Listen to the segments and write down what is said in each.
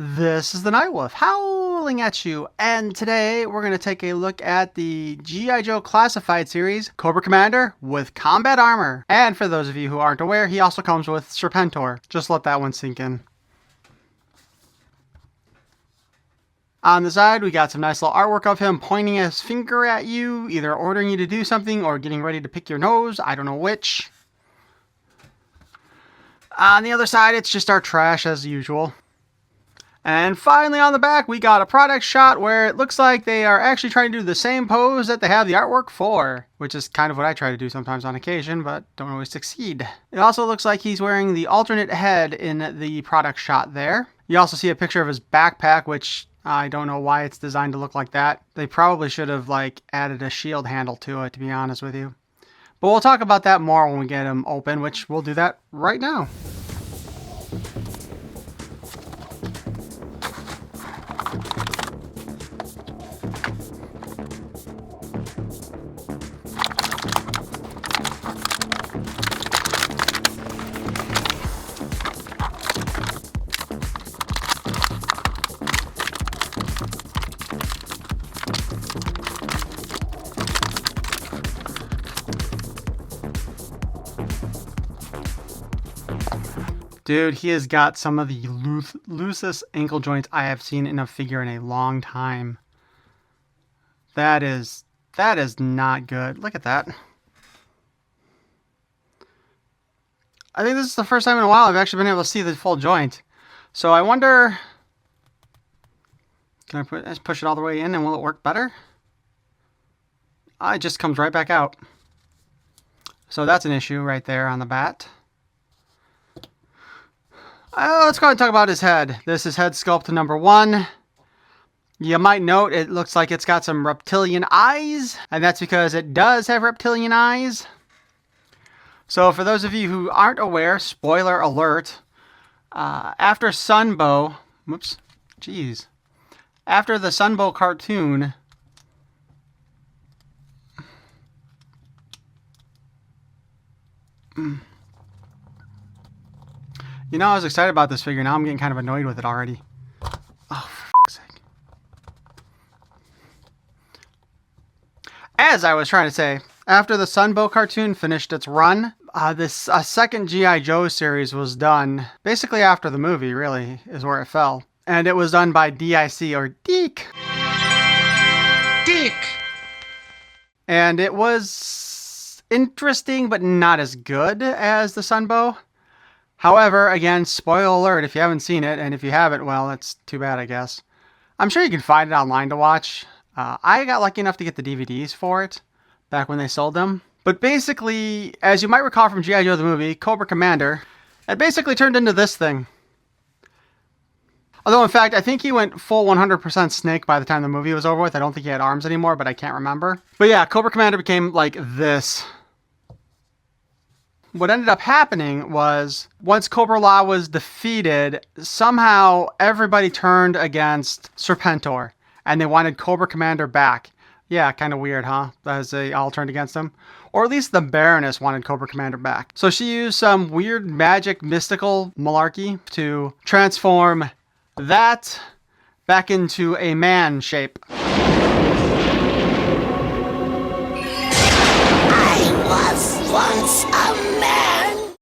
This is the Night Wolf howling at you, and today we're going to take a look at the G.I. Joe Classified series, Cobra Commander with combat armor. And for those of you who aren't aware, he also comes with Serpentor. Just let that one sink in. On the side, we got some nice little artwork of him pointing his finger at you, either ordering you to do something or getting ready to pick your nose. I don't know which. On the other side, it's just our trash as usual. And finally on the back, we got a product shot where it looks like they are actually trying to do the same pose that they have the artwork for, which is kind of what I try to do sometimes on occasion, but don't always succeed. It also looks like he's wearing the alternate head in the product shot there. You also see a picture of his backpack, which I don't know why it's designed to look like that. They probably should have added a shield handle to it, to be honest with you. But we'll talk about that more when we get him open, which we'll do that right now. Dude, he has got some of the loosest ankle joints I have seen in a figure in a long time. That is not good. Look at that. I think this is the first time in a while I've actually been able to see the full joint. So I wonder, can I push it all the way in and will it work better? It just comes right back out. So that's an issue right there on the bat. Let's go ahead and talk about his head. This is head sculpt number 1. You might note it looks like it's got some reptilian eyes, and that's because it does have reptilian eyes. So for those of you who aren't aware, spoiler alert, after Sunbow, after the Sunbow cartoon, you know, I was excited about this figure. Now I'm getting kind of annoyed with it already. Oh, for fuck's sake. As I was trying to say, after the Sunbow cartoon finished its run, this second G.I. Joe series was done. Basically after the movie, really, is where it fell. And it was done by DIC, or Deke. Deke! And it was interesting, but not as good as the Sunbow. However, again, spoiler alert if you haven't seen it, and if you haven't, well, it's too bad, I guess. I'm sure you can find it online to watch. I got lucky enough to get the DVDs for it, back when they sold them. But basically, as you might recall from G.I. Joe the movie, Cobra Commander, it basically turned into this thing. Although, in fact, I think he went full 100% Snake by the time the movie was over with. I don't think he had arms anymore, but I can't remember. But yeah, Cobra Commander became like this. What ended up happening was, once Cobra Law was defeated, somehow everybody turned against Serpentor, and they wanted Cobra Commander back. Yeah, kind of weird, huh? As they all turned against him. Or at least the Baroness wanted Cobra Commander back. So she used some weird magic mystical malarkey to transform that back into a man shape. I was once a man.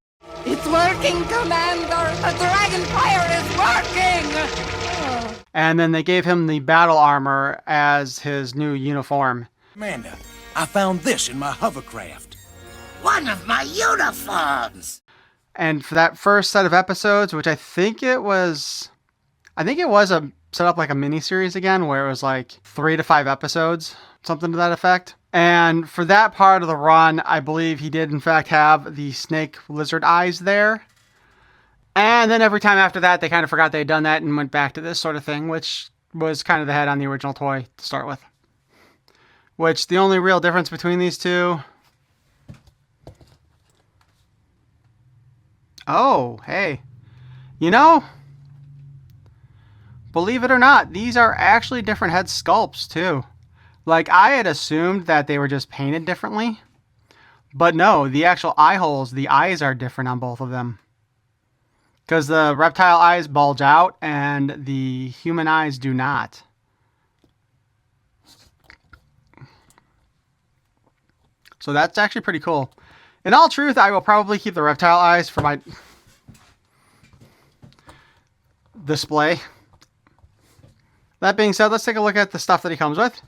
It's working, Commander! The Dragonfire is working! And then they gave him the battle armor as his new uniform. Commander, I found this in my hovercraft. One of my uniforms. And for that first set of episodes, which I think it was set up like a mini-series again, where it was like 3 to 5 episodes, something to that effect. And for that part of the run, I believe he did in fact have the snake lizard eyes there. And then every time after that, they kind of forgot they had done that and went back to this sort of thing, which was kind of the head on the original toy to start with. Which, the only real difference between these two... Oh, hey. You know, believe it or not, these are actually different head sculpts, too. Like, I had assumed that they were just painted differently. But no, the actual eye holes, the eyes are different on both of them. Because the reptile eyes bulge out and the human eyes do not. So that's actually pretty cool. In all truth, I will probably keep the reptile eyes for my display. That being said, let's take a look at the stuff that he comes with.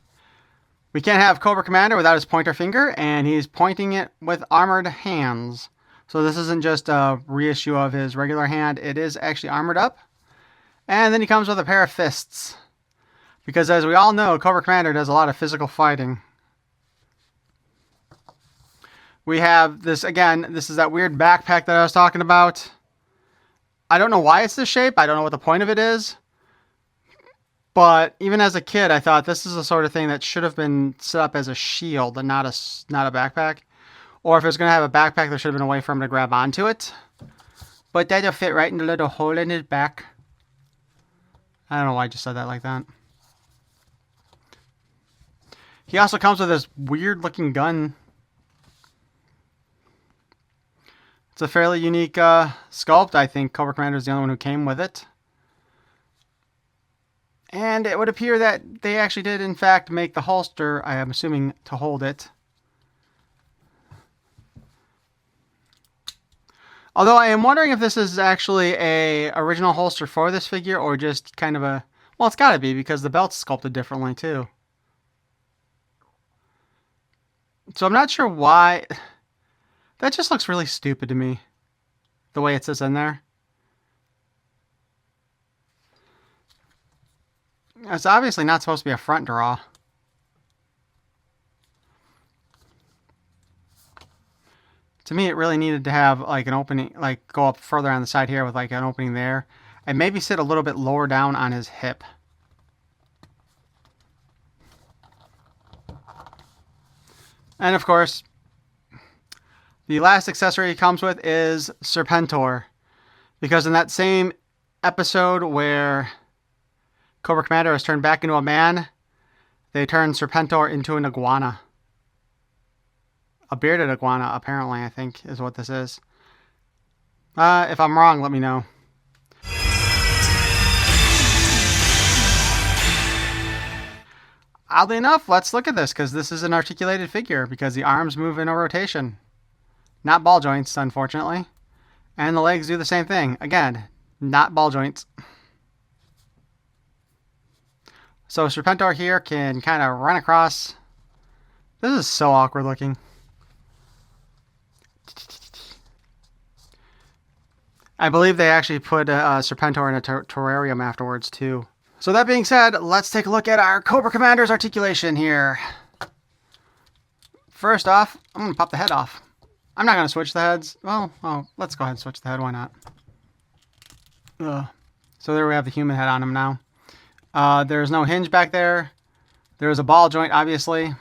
We can't have Cobra Commander without his pointer finger, and he's pointing it with armored hands. So this isn't just a reissue of his regular hand, it is actually armored up. And then he comes with a pair of fists. Because as we all know, Cobra Commander does a lot of physical fighting. We have this, again, this is that weird backpack that I was talking about. I don't know why it's this shape. I don't know what the point of it is. But even as a kid, I thought this is the sort of thing that should have been set up as a shield and not a backpack. Or if it was going to have a backpack, there should have been a way for him to grab onto it. But that'll fit right in the little hole in his back. I don't know why I just said that like that. He also comes with this weird looking gun. It's a fairly unique sculpt. I think Cobra Commander is the only one who came with it. And it would appear that they actually did, in fact, make the holster, I am assuming, to hold it. Although I am wondering if this is actually a original holster for this figure or just kind of a... Well, it's got to be because the belt's sculpted differently, too. So I'm not sure why... That just looks really stupid to me, the way it sits in there. It's obviously not supposed to be a front draw. To me, it really needed to have like an opening, like go up further on the side here with like an opening there, and maybe sit a little bit lower down on his hip. And of course, the last accessory he comes with is Serpentor. Because in that same episode where Cobra Commander is turned back into a man, they turn Serpentor into an iguana. A bearded iguana, apparently, I think, is what this is. If I'm wrong, let me know. Oddly enough, let's look at this, because this is an articulated figure, because the arms move in a rotation. Not ball joints, unfortunately. And the legs do the same thing. Again, not ball joints. So Serpentor here can kind of run across. This is so awkward looking. I believe they actually put Serpentor in a terrarium afterwards too. So that being said, let's take a look at our Cobra Commander's articulation here. First off, I'm going to pop the head off. I'm not going to switch the heads. Well, let's go ahead and switch the head. Why not? So there we have the human head on him now. There's no hinge back there. There's a ball joint, obviously.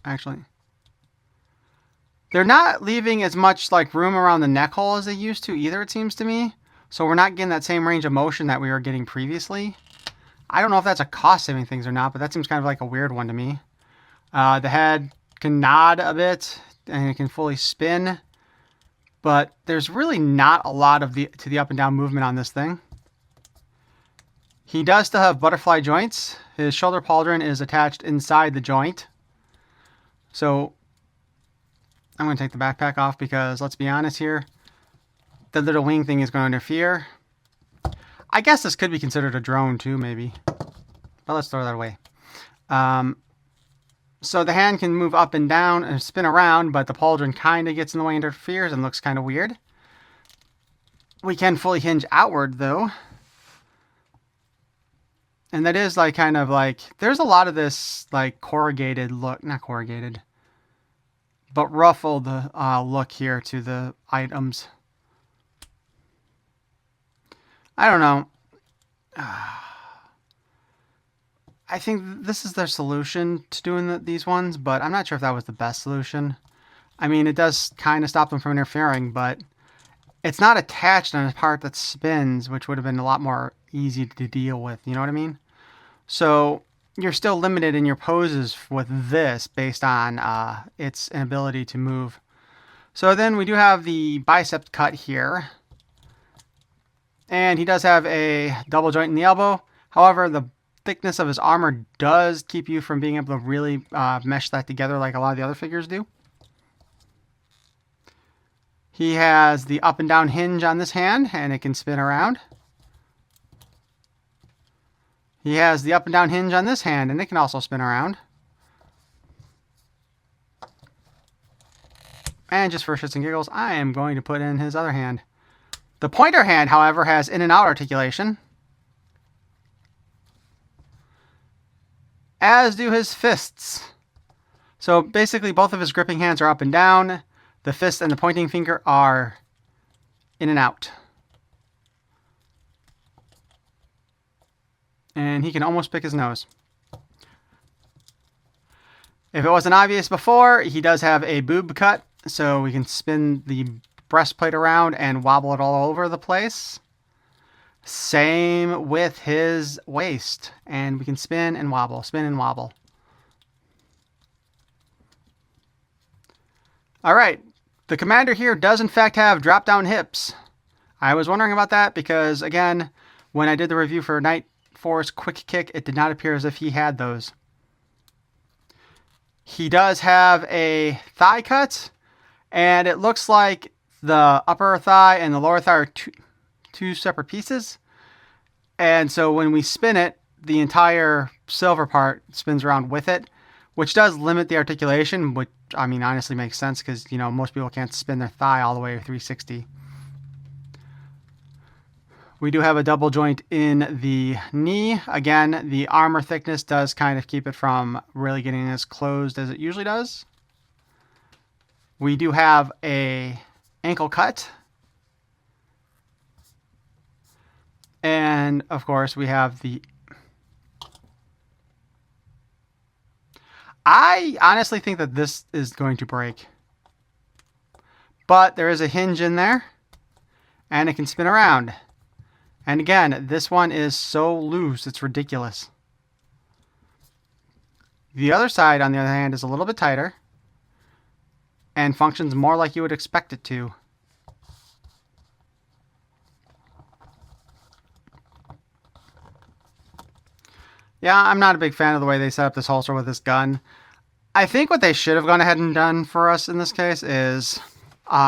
Actually, they're not leaving as much like room around the neck hole as they used to either, it seems to me. So we're not getting that same range of motion that we were getting previously. I don't know if that's a cost-saving thing or not, but that seems kind of like a weird one to me. The head can nod a bit, and it can fully spin. But there's really not a lot of the up and down movement on this thing. He does still have butterfly joints. His shoulder pauldron is attached inside the joint. So I'm going to take the backpack off because, let's be honest here, the little wing thing is going to interfere. I guess this could be considered a drone too, maybe. But let's throw that away. So the hand can move up and down and spin around, but the pauldron kind of gets in the way and interferes and looks kind of weird. We can fully hinge outward, though. And that is like kind of like, there's a lot of this like corrugated look, not corrugated, but ruffled look here to the items. I don't know. I think this is their solution to doing these ones, but I'm not sure if that was the best solution. I mean, it does kind of stop them from interfering, but it's not attached on a part that spins, which would have been a lot more easy to deal with. You know what I mean? So you're still limited in your poses with this based on its inability to move. So then we do have the bicep cut here. And he does have a double joint in the elbow. However, the thickness of his armor does keep you from being able to really mesh that together like a lot of the other figures do. He has the up and down hinge on this hand, and it can spin around. He has the up and down hinge on this hand, and it can also spin around. And just for shits and giggles, I am going to put in his other hand. The pointer hand, however, has in and out articulation, as do his fists. So basically both of his gripping hands are up and down. The fist and the pointing finger are in and out. And he can almost pick his nose. If it wasn't obvious before, he does have a boob cut, so we can spin the breastplate around and wobble it all over the place. Same with his waist, and we can spin and wobble, spin and wobble. All right, the commander here does in fact have drop-down hips. I was wondering about that because, again, when I did the review for Night Force Quick Kick, it did not appear as if he had those. He does have a thigh cut, and it looks like the upper thigh and the lower thigh are two separate pieces. And so when we spin it, the entire silver part spins around with it, which does limit the articulation, which, I mean, honestly makes sense because, you know, most people can't spin their thigh all the way 360. We do have a double joint in the knee. Again, the armor thickness does kind of keep it from really getting as closed as it usually does. We do have a ankle cut. And, of course, we have the... I honestly think that this is going to break. But there is a hinge in there, and it can spin around. And again, this one is so loose, it's ridiculous. The other side, on the other hand, is a little bit tighter and functions more like you would expect it to. Yeah, I'm not a big fan of the way they set up this holster with this gun. I think what they should have gone ahead and done for us in this case is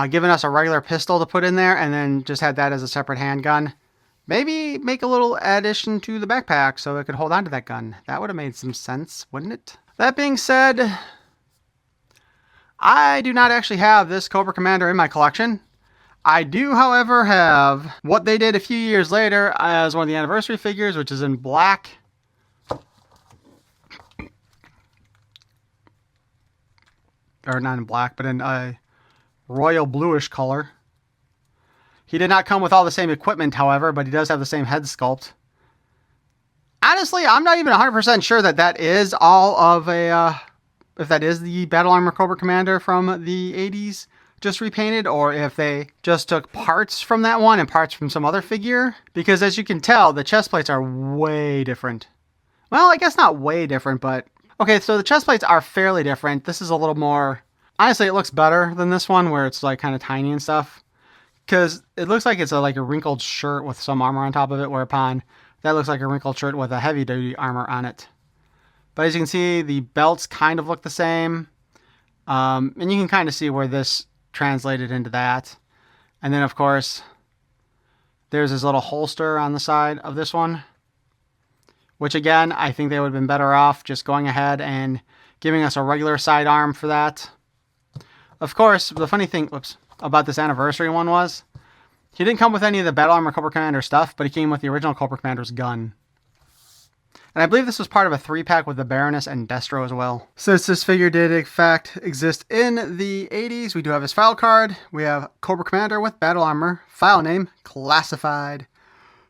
given us a regular pistol to put in there and then just had that as a separate handgun. Maybe make a little addition to the backpack so it could hold on to that gun. That would have made some sense, wouldn't it? That being said, I do not actually have this Cobra Commander in my collection. I do, however, have what they did a few years later as one of the anniversary figures, which is in black. Or not in black, but in a royal bluish color. He did not come with all the same equipment, however, but he does have the same head sculpt. Honestly, I'm not even 100% sure that that is all of a... if that is the Battle Armor Cobra Commander from the 80s just repainted, or if they just took parts from that one and parts from some other figure. Because as you can tell, the chest plates are way different. Well, I guess not way different, but... Okay, so the chest plates are fairly different. This is a little more... Honestly, it looks better than this one, where it's like kind of tiny and stuff. Because it looks like it's like a wrinkled shirt with some armor on top of it, whereupon that looks like a wrinkled shirt with a heavy-duty armor on it. But as you can see, the belts kind of look the same. And you can kind of see where this translated into that. And then, of course, there's this little holster on the side of this one. Which, again, I think they would have been better off just going ahead and giving us a regular sidearm for that. Of course, the funny thing about this anniversary one was, he didn't come with any of the Battle Armor Cobra Commander stuff, but he came with the original Cobra Commander's gun. And I believe this was part of a 3-pack with the Baroness and Destro as well. Since this figure did in fact exist in the 80s, we do have his file card. We have Cobra Commander with Battle Armor. File name, Classified.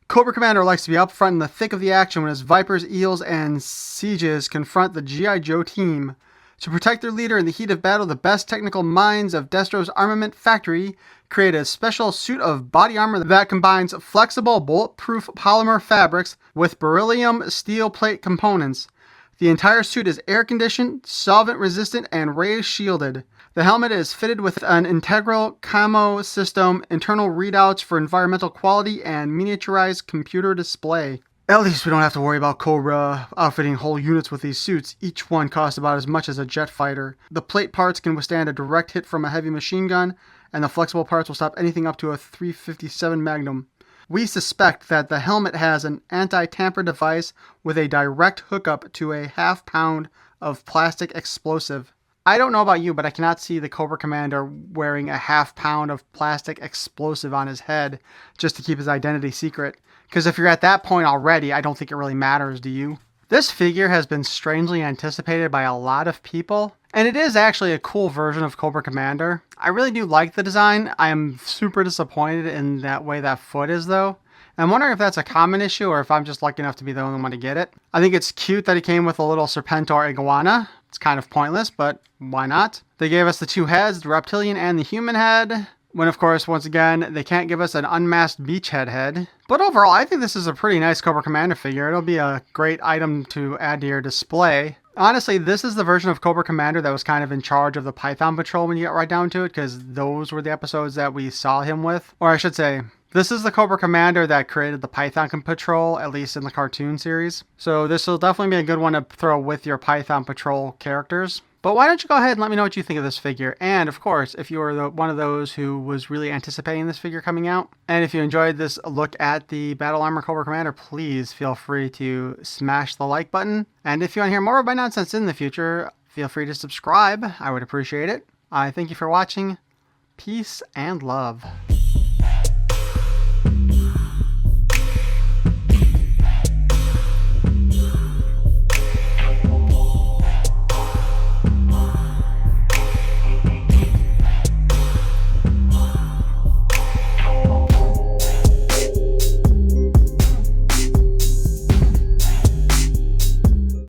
Cobra Commander likes to be up front in the thick of the action when his Vipers, Eels, and Sieges confront the G.I. Joe team. To protect their leader in the heat of battle, the best technical minds of Destro's armament factory create a special suit of body armor that combines flexible, bulletproof polymer fabrics with beryllium steel plate components. The entire suit is air-conditioned, solvent-resistant, and ray-shielded. The helmet is fitted with an integral camo system, internal readouts for environmental quality, and miniaturized computer display. At least we don't have to worry about Cobra outfitting whole units with these suits. Each one costs about as much as a jet fighter. The plate parts can withstand a direct hit from a heavy machine gun, and the flexible parts will stop anything up to a .357 Magnum. We suspect that the helmet has an anti-tamper device with a direct hookup to a half-pound of plastic explosive. I don't know about you, but I cannot see the Cobra Commander wearing a half-pound of plastic explosive on his head just to keep his identity secret. Because if you're at that point already, I don't think it really matters, do you? This figure has been strangely anticipated by a lot of people, and it is actually a cool version of Cobra Commander. I really do like the design. I am super disappointed in that way that foot is, though. And I'm wondering if that's a common issue or if I'm just lucky enough to be the only one to get it. I think it's cute that he came with a little Serpentor iguana. It's kind of pointless, but why not? They gave us the two heads, the reptilian and the human head. When, of course, once again, they can't give us an unmasked beachhead head. But overall, I think this is a pretty nice Cobra Commander figure. It'll be a great item to add to your display. Honestly, this is the version of Cobra Commander that was kind of in charge of the Python Patrol when you get right down to it, because those were the episodes that we saw him with. Or I should say, this is the Cobra Commander that created the Python Patrol, at least in the cartoon series. So this will definitely be a good one to throw with your Python Patrol characters. But why don't you go ahead and let me know what you think of this figure. And of course, if you were one of those who was really anticipating this figure coming out, and if you enjoyed this look at the Battle Armor Cobra Commander, please feel free to smash the like button. And if you want to hear more of my nonsense in the future, feel free to subscribe. I would appreciate it. I thank you for watching. Peace and love.